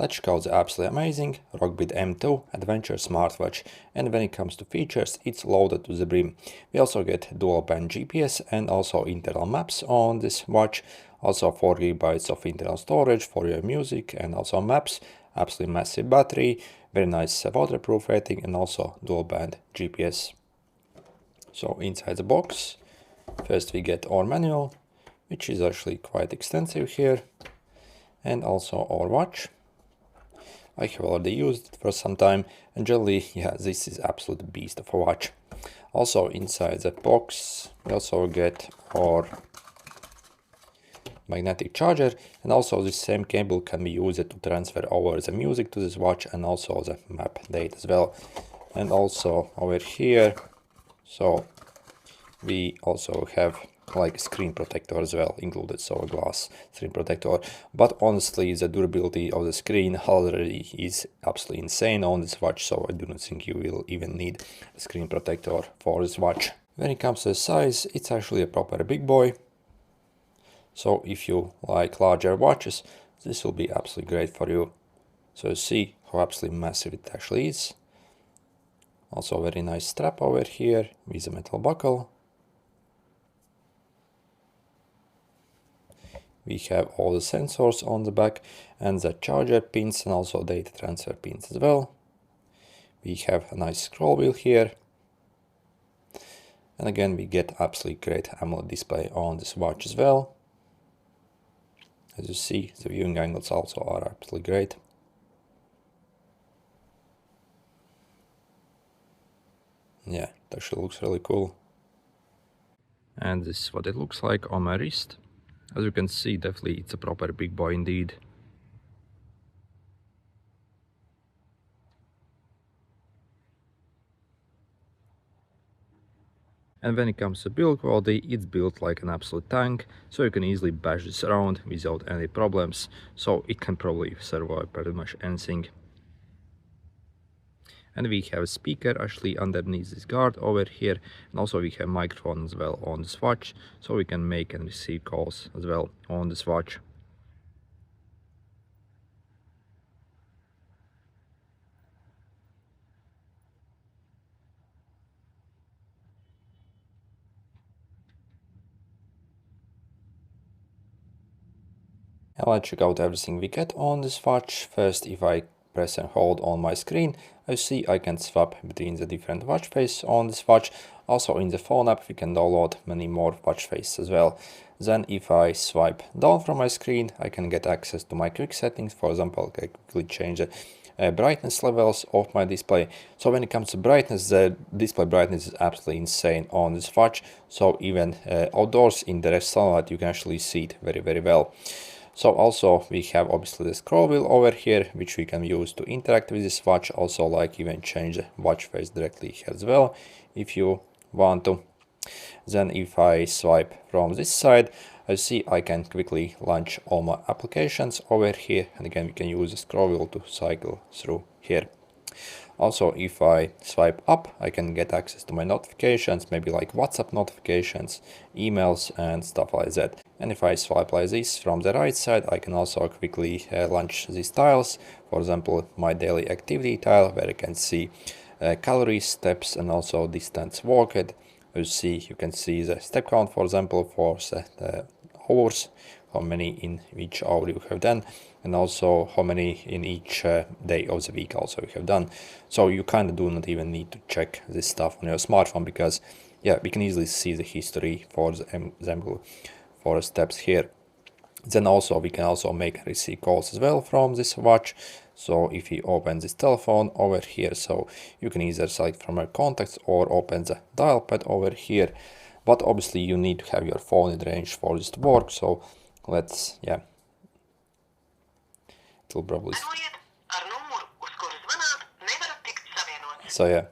Let's check out the absolutely amazing Rogbid M2 Adventure smartwatch, and when it comes to features, it's loaded to the brim. We also get dual band GPS and also internal maps on this watch, also 4 GB of internal storage for your music and also maps, absolutely massive battery, very nice waterproof rating and also dual band GPS. So inside the box, first we get our manual, which is actually quite extensive here, and also our watch. I have already used it for some time, and generally, yeah, this is absolute beast of a watch. Also inside the box, we also get our magnetic charger, and also this same cable can be used to transfer over the music to this watch and also the map data as well. And also over here, so we also have like a screen protector as well included, so a glass screen protector. But honestly, the durability of the screen already is absolutely insane on this watch, so I do not think you will even need a screen protector for this watch. When it comes to the size, it's actually a proper big boy. So if you like larger watches, this will be absolutely great for you. So you see how absolutely massive it actually is. Also very nice strap over here with a metal buckle. We have all the sensors on the back and the charger pins and also data transfer pins as well. We have a nice scroll wheel here. And again, we get absolutely great AMOLED display on this watch as well. As you see, the viewing angles also are absolutely great. Yeah, it actually looks really cool. And this is what it looks like on my wrist. As you can see, definitely it's a proper big boy indeed. And when it comes to build quality, it's built like an absolute tank, so you can easily bash this around without any problems, so it can probably survive pretty much anything. And we have a speaker actually underneath this guard over here, and also we have microphone as well on this watch, so we can make and receive calls as well on this watch. And let's check out everything we get on this watch. First, if I press and hold on my screen, I see I can swap between the different watch faces on this watch. Also in the phone app we can download many more watch faces as well. Then if I swipe down from my screen, I can get access to my quick settings. For example, I quickly change the brightness levels of my display. So when it comes to brightness, the display brightness is absolutely insane on this watch. So even outdoors in direct sunlight, you can actually see it very well. So also we have obviously the scroll wheel over here, which we can use to interact with this watch, also like even change the watch face directly here as well if you want to. Then if I swipe from this side, I see I can quickly launch all my applications over here, and again we can use the scroll wheel to cycle through here. Also, if I swipe up, I can get access to my notifications, maybe like WhatsApp notifications, emails and stuff like that. And if I swipe like this from the right side, I can also quickly launch these tiles. For example, my daily activity tile, where I can see calories, steps and also distance walked. You can see the step count, for example, for the hours, how many in each hour you have done, and also how many in each day of the week also you have done. So you kind of do not even need to check this stuff on your smartphone, because yeah, we can easily see the history, for example, for steps here. Then also we can also make and receive calls as well from this watch. So if you open this telephone over here, so you can either select from your contacts or open the dial pad over here. But obviously you need to have your phone in range for this to work. So let's, yeah, it will probably. So yeah,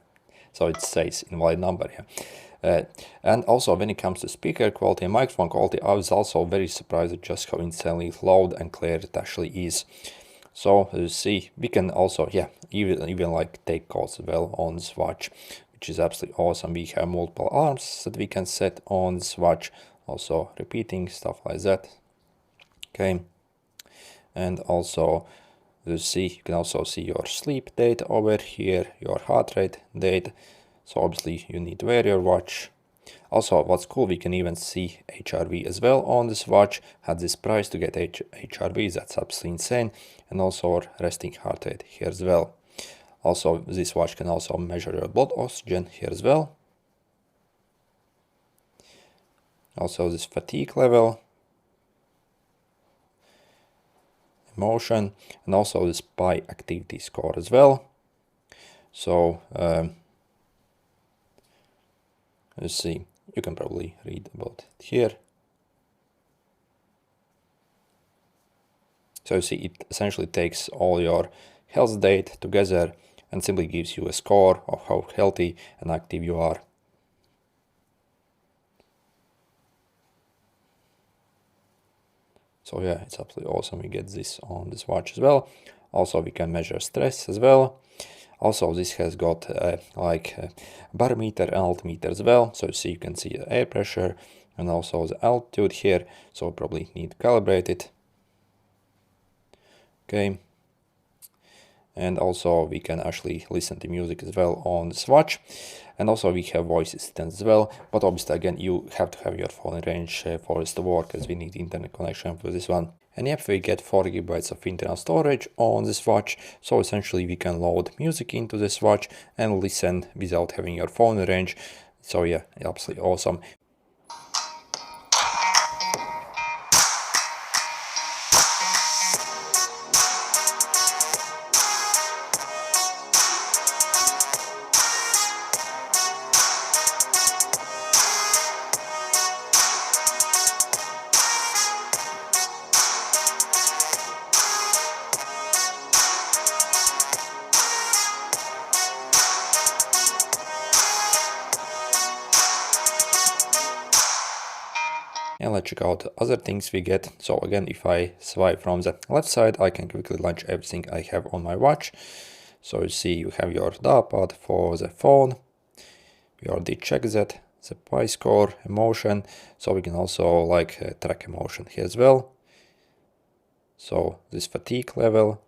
so it says invalid number, yeah. And also when it comes to speaker quality and microphone quality, I was also very surprised at just how insanely loud and clear it actually is. So as you see, we can also, yeah, even like take calls as well on this watch, which is absolutely awesome. We have multiple alarms that we can set on this watch, also repeating stuff like that. Okay, and also You see, you can also see your sleep data over here, your heart rate data. So obviously you need to wear your watch. Also, what's cool, we can even see HRV as well on this watch. At this price to get HRV, that's absolutely insane. And also our resting heart rate here as well. Also, this watch can also measure your blood oxygen here as well. Also this fatigue level, emotion, and also this PI activity score as well. So let's see, you can probably read about it here. So you see, it essentially takes all your health data together and simply gives you a score of how healthy and active you are. So yeah, it's absolutely awesome. We get this on this watch as well. Also, we can measure stress as well. Also, this has got like a barometer and altimeter as well. So you see, you can see the air pressure and also the altitude here. So we probably need to calibrate it. Okay. And also we can actually listen to music as well on this watch. And also we have voice assistants as well, but obviously again you have to have your phone in range for this to work, as we need internet connection for this one. And yep, we get 4 GB of internal storage on this watch, so essentially we can load music into this watch and listen without having your phone in range. So yeah, absolutely awesome. And let's check out other things we get. So again, if I swipe from the left side, I can quickly launch everything I have on my watch. So you see, you have your dial pad for the phone. We already checked that, the PI score, emotion. So we can also like track emotion here as well. So this fatigue level,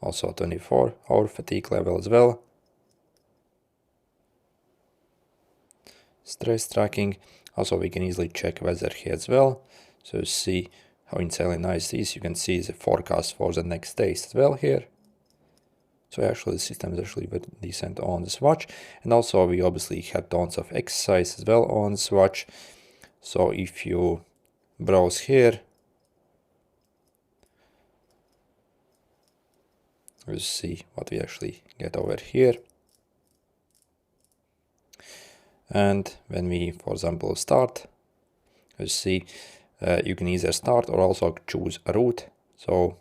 also 24-hour fatigue level as well. Stress tracking. Also we can easily check weather here as well. So you see how insanely nice it is. You can see the forecast for the next days as well here. So actually the system is actually very decent on this watch. And also we obviously have tons of exercise as well on this watch. So if you browse here, let's see what we actually get over here. And when we, for example, start, let's see, you can either start or also choose a route. So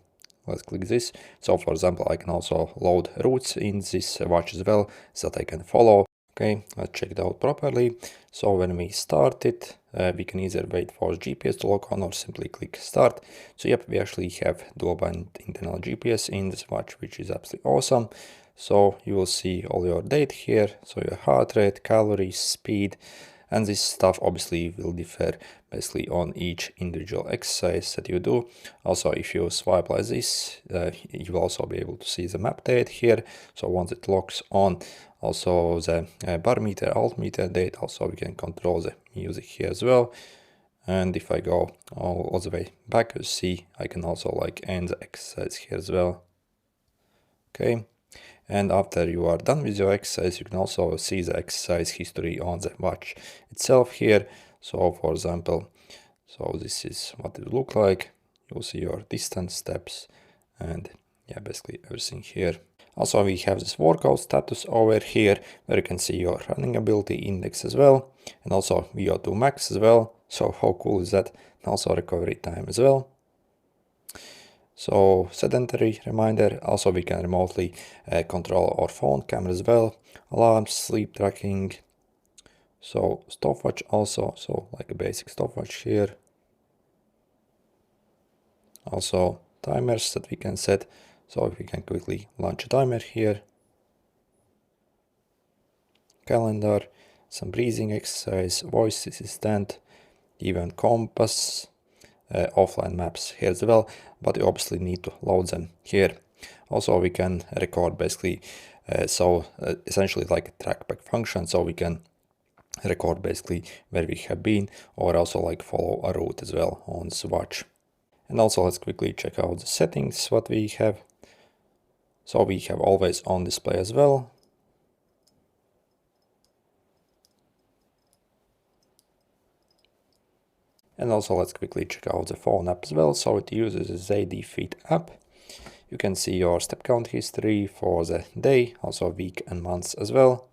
let's click this. So for example, I can also load routes in this watch as well, so that I can follow. Okay, let's check it out properly. So when we start it, we can either wait for GPS to lock on or simply click start. So yep, we actually have dual band internal GPS in this watch, which is absolutely awesome. So you will see all your data here, so your heart rate, calories, speed, and this stuff obviously will differ basically on each individual exercise that you do. Also, if you swipe like this, you will also be able to see the map data here. So once it locks on, also the barometer, altimeter data, also we can control the music here as well. And if I go all the way back, you see I can also like end the exercise here as well. Okay. And after you are done with your exercise, you can also see the exercise history on the watch itself here. So for example, so this is what it will look like. You'll see your distance, steps, and yeah, basically everything here. Also, we have this workout status over here, where you can see your running ability index as well, and also VO2 max as well. So how cool is that? And also recovery time as well. So sedentary reminder, also we can remotely control our phone camera as well, alarms, sleep tracking. So stopwatch also, so like a basic stopwatch here. Also timers that we can set, so if we can quickly launch a timer here. Calendar, some breathing exercise, voice assistant, even compass, offline maps here as well, but you obviously need to load them here. Also, we can record basically, essentially like a trackback function, so we can record basically where we have been, or also like follow a route as well on this watch. And also let's quickly check out the settings what we have. So we have always on display as well. And also let's quickly check out the phone app as well. So it uses the ZD Fit app. You can see your step count history for the day, also week and months as well.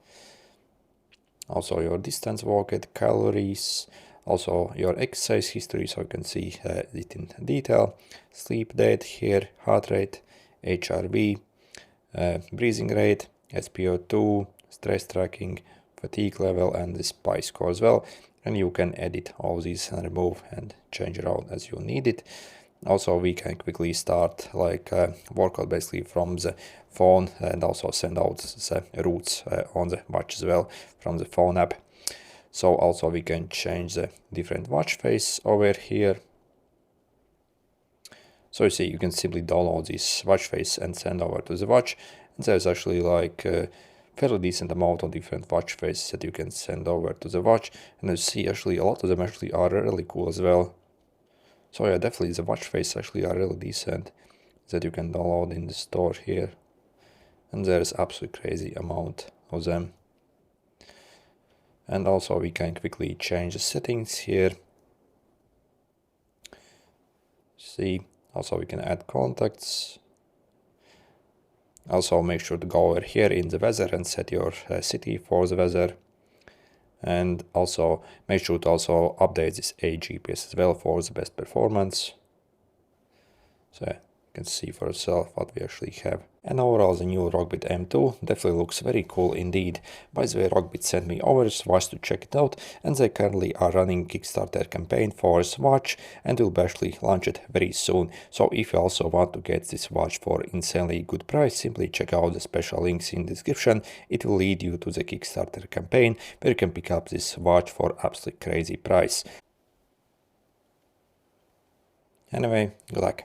Also your distance walked, calories, also your exercise history, so you can see it in detail. Sleep date here, heart rate, HRV, breathing rate, SpO2, stress tracking, fatigue level, and the SPICE score as well. And you can edit all these and remove and change around as you need it. Also, we can quickly start like workout basically from the phone, and also send out the routes on the watch as well from the phone app. So also we can change the different watch face over here. So you see, you can simply download this watch face and send over to the watch. And there's actually like a fairly decent amount of different watch faces that you can send over to the watch. And you see actually a lot of them actually are really cool as well. So yeah, definitely the watch face actually are really decent that you can download in the store here. And there's absolutely crazy amount of them. And also we can quickly change the settings here. See, also we can add contacts. Also make sure to go over here in the weather and set your city for the weather. And also make sure to also update this AGPS as well for the best performance. So yeah, you can see for yourself what we actually have. And overall, the new Rogbid M2 definitely looks very cool indeed. By the way, Rogbid sent me over this watch to check it out, and they currently are running Kickstarter campaign for this watch and will actually launch it very soon. So if you also want to get this watch for insanely good price, simply check out the special links in the description. It will lead you to the Kickstarter campaign where you can pick up this watch for absolutely crazy price. Anyway, good luck.